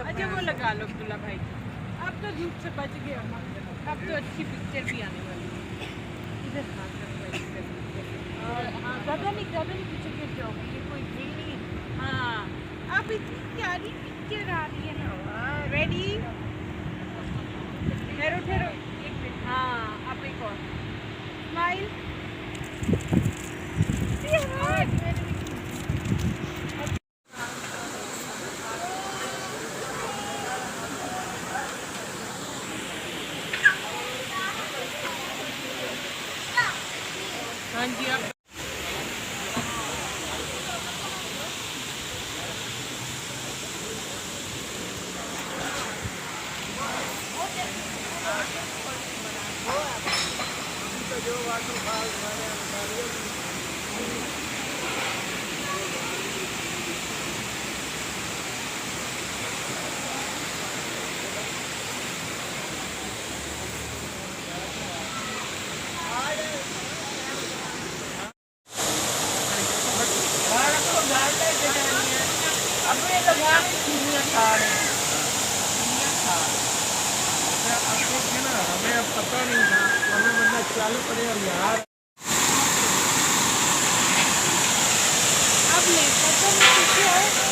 अच्छा वो लगा लो अब्दुल्ला भाई, अब तो धूप से बच गए, अब तो अच्छी पिक्चर भी आने वाली है। इधर और हाँ ज़्यादा नहीं पीछे गिर जाओगे, ये कोई भीड़ नहीं है। हाँ अब इतनी प्यारी पिक्चर आ रही है ना। रेडी, ठहरो ठहरो एक मिनट। हाँ अब एक और स्माइल। हाँ जी अब हमें अब पता नहीं था, हमें मतलब चालू करे यार। अब ले पता नहीं